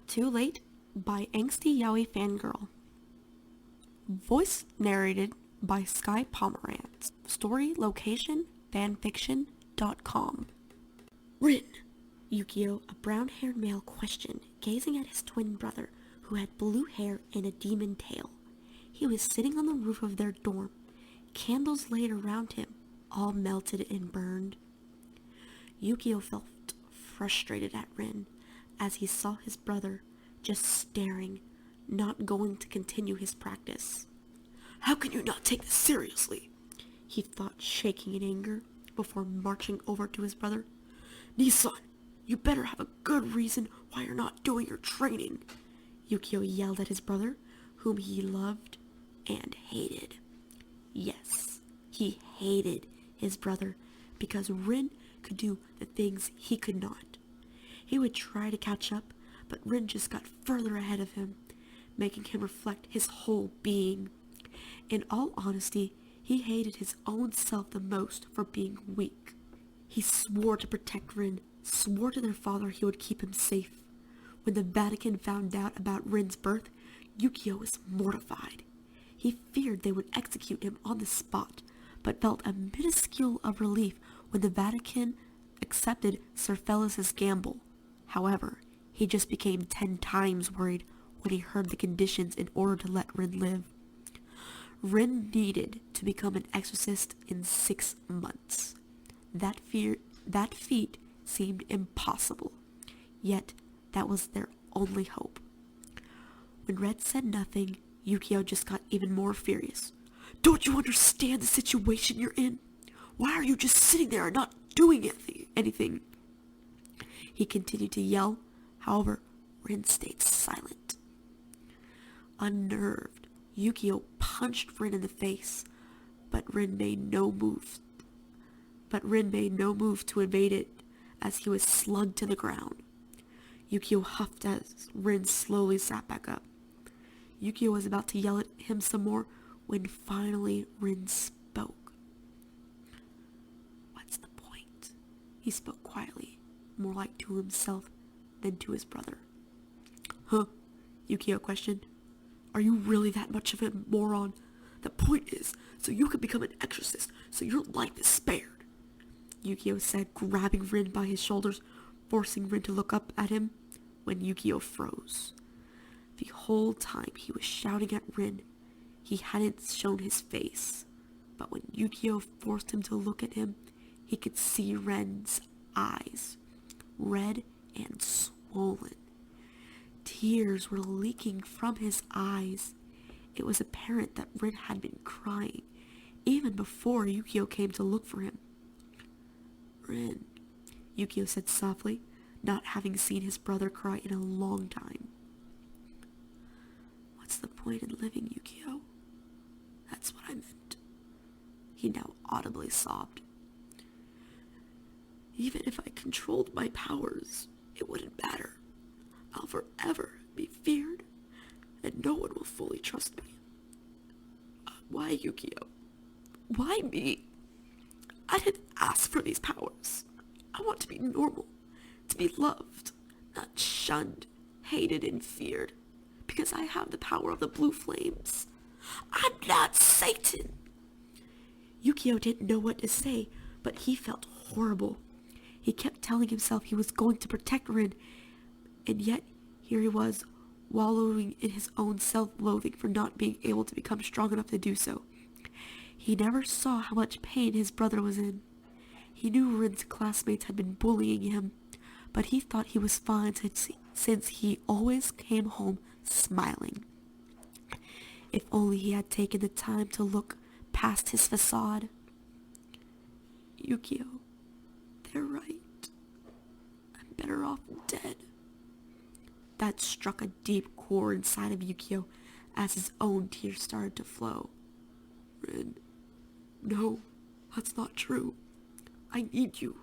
Too Late by Angsty Yaoi Fangirl. Voice narrated by Sky Pomerantz. Story location fanfiction.com. Rin! Yukio, a brown-haired male, questioned, gazing at his twin brother, who had blue hair and a demon tail. He was sitting on the roof of their dorm. Candles laid around him, all melted and burned. Yukio felt frustrated at Rin, as he saw his brother just staring, not going to continue his practice. How can you not take this seriously? He thought, shaking in anger, before marching over to his brother. Nisan, you better have a good reason why you're not doing your training, Yukio yelled at his brother, whom he loved and hated. Yes, he hated his brother because Rin could do the things he could not. He would try to catch up, but Rin just got further ahead of him, making him reflect his whole being. In all honesty, he hated his own self the most for being weak. He swore to protect Rin, swore to their father he would keep him safe. When the Vatican found out about Rin's birth, Yukio was mortified. He feared they would execute him on the spot, but felt a minuscule of relief when the Vatican accepted Sir Felis's gamble. However, he just became 10 times worried when he heard the conditions in order to let Rin live. Rin needed to become an exorcist in 6 months. That feat seemed impossible, yet that was their only hope. When Red said nothing, Yukio just got even more furious. Don't you understand the situation you're in? Why are you just sitting there and not doing anything? He continued to yell. However, Rin stayed silent. Unnerved, Yukio punched Rin in the face, but Rin made no move to evade it as he was slugged to the ground. Yukio huffed as Rin slowly sat back up. Yukio was about to yell at him some more when finally Rin spoke. What's the point? He spoke quietly, more like to himself than to his brother. Huh? Yukio questioned. Are you really that much of a moron? The point is, so you can become an exorcist, so your life is spared, Yukio said, grabbing Rin by his shoulders, forcing Rin to look up at him, when Yukio froze. The whole time he was shouting at Rin, he hadn't shown his face, but when Yukio forced him to look at him, he could see Rin's eyes, red and swollen. Tears were leaking from his eyes. It was apparent that Rin had been crying, even before Yukio came to look for him. Rin, Yukio said softly, not having seen his brother cry in a long time. What's the point in living, Yukio? That's what I meant. He now audibly sobbed. Even if I controlled my powers, it wouldn't matter. I'll forever be feared, and no one will fully trust me. Why, Yukio? Why me? I didn't ask for these powers. I want to be normal, to be loved, not shunned, hated, and feared, because I have the power of the blue flames. I'm not Satan! Yukio didn't know what to say, but he felt horrible. He kept telling himself he was going to protect Rin, and yet here he was, wallowing in his own self-loathing for not being able to become strong enough to do so. He never saw how much pain his brother was in. He knew Rin's classmates had been bullying him, but he thought he was fine since he always came home smiling. If only he had taken the time to look past his facade. Yukio, they're right. I'm better off dead. That struck a deep chord inside of Yukio as his own tears started to flow. Rin, no, that's not true. I need you.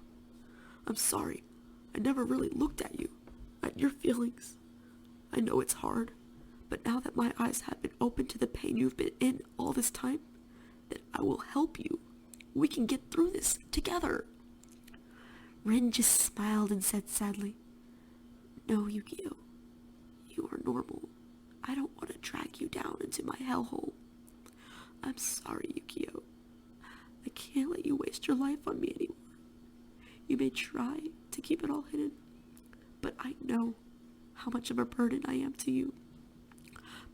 I'm sorry. I never really looked at you, at your feelings. I know it's hard, but now that my eyes have been opened to the pain you've been in all this time, then I will help you. We can get through this together. Rin just smiled and said sadly, No, Yukio. normal. I don't want to drag you down into my hellhole. I'm sorry, Yukio. I can't let you waste your life on me anymore. You may try to keep it all hidden, but I know how much of a burden I am to you.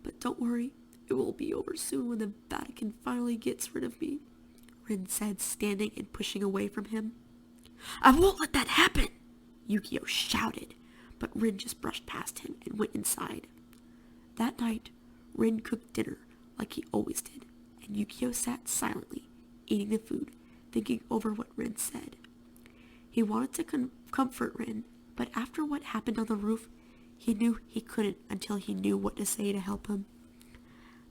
But don't worry, it will be over soon when the Vatican finally gets rid of me, Rin said, standing and pushing away from him. I won't let that happen, Yukio shouted, but Rin just brushed past him and went inside. That night, Rin cooked dinner like he always did, and Yukio sat silently, eating the food, thinking over what Rin said. He wanted to comfort Rin, but after what happened on the roof, he knew he couldn't until he knew what to say to help him.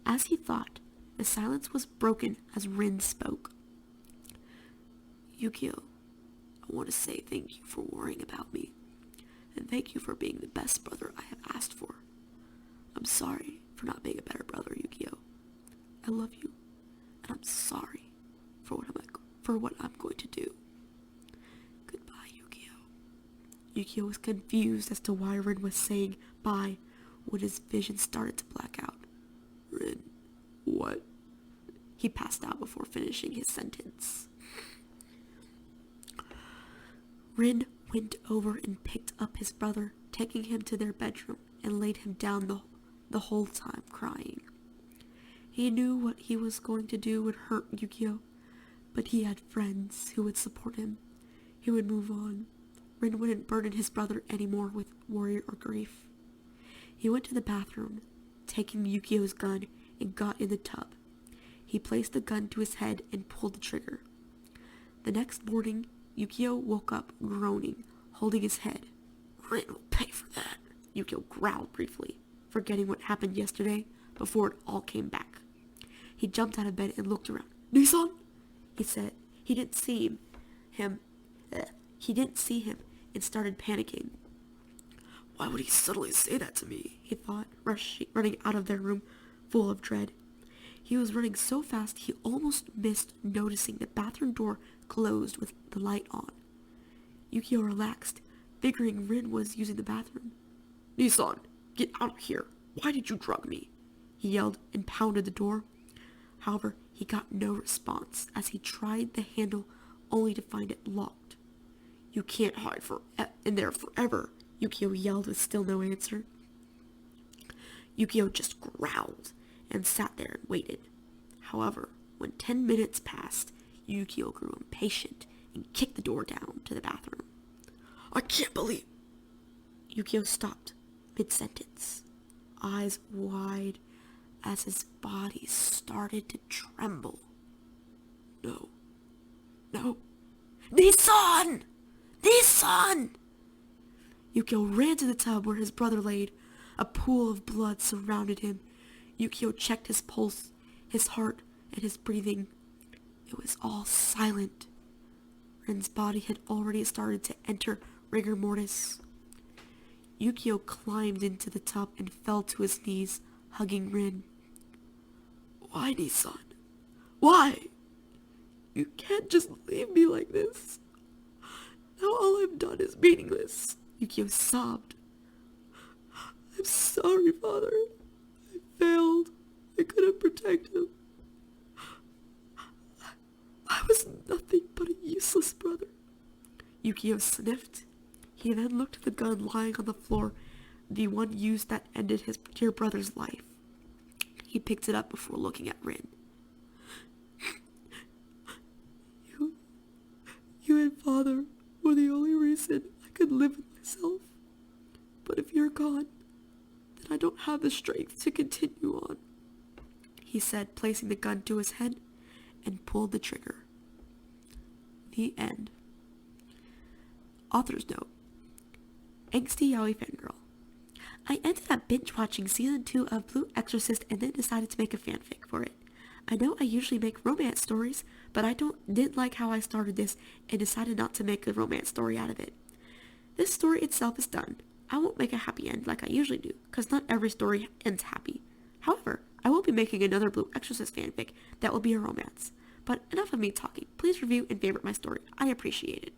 As he thought, the silence was broken as Rin spoke. Yukio, I want to say thank you for worrying about me, and thank you for being the best brother I have asked for. I'm sorry for not being a better brother, Yukio. I love you, and I'm sorry for what I'm going to do. Goodbye, Yukio. Yukio was confused as to why Rin was saying bye when his vision started to black out. Rin, what? He passed out before finishing his sentence. Rin went over and picked up his brother, taking him to their bedroom, and laid him down the whole time crying. He knew what he was going to do would hurt Yukio, but he had friends who would support him. He would move on. Rin wouldn't burden his brother anymore with worry or grief. He went to the bathroom, taking Yukio's gun, and got in the tub. He placed the gun to his head and pulled the trigger. The next morning, Yukio woke up groaning, holding his head. Rin will pay for that, Yukio growled briefly, forgetting what happened yesterday before it all came back. He jumped out of bed and looked around. Nissan? He said. He didn't see him and started panicking. Why would he suddenly say that to me? He thought, running out of their room full of dread. He was running so fast he almost missed noticing the bathroom door closed with the light on. Yukio relaxed, figuring Rin was using the bathroom. Nissan, get out of here. Why did you drug me? He yelled and pounded the door. However, he got no response as he tried the handle only to find it locked. You can't hide in there forever, Yukio yelled with still no answer. Yukio just growled and sat there and waited. However, when 10 minutes passed, Yukio grew impatient and kicked the door down to the bathroom. I can't believe... Yukio stopped mid-sentence, eyes wide as his body started to tremble. No. Nissan! Nissan! Yukio ran to the tub where his brother laid. A pool of blood surrounded him. Yukio checked his pulse, his heart, and his breathing. It was all silent. Rin's body had already started to enter rigor mortis. Yukio climbed into the tub and fell to his knees, hugging Rin. Why, Nissan? Why? You can't just leave me like this. Now all I've done is meaningless, Yukio sobbed. I'm sorry, Father. I failed. I couldn't protect him. I was nothing but a useless brother. Yukio sniffed. He then looked at the gun lying on the floor, the one used that ended his dear brother's life. He picked it up before looking at Rin. You and Father were the only reason I could live with myself. But if you're gone, then I don't have the strength to continue on, he said, placing the gun to his head and pulled the trigger. The end. Author's note. Angsty Yaoi Fangirl. I ended up binge-watching Season 2 of Blue Exorcist and then decided to make a fanfic for it. I know I usually make romance stories, but I didn't like how I started this and decided not to make a romance story out of it. This story itself is done. I won't make a happy end like I usually do, because not every story ends happy. However, I will be making another Blue Exorcist fanfic that will be a romance. But enough of me talking. Please review and favorite my story. I appreciate it.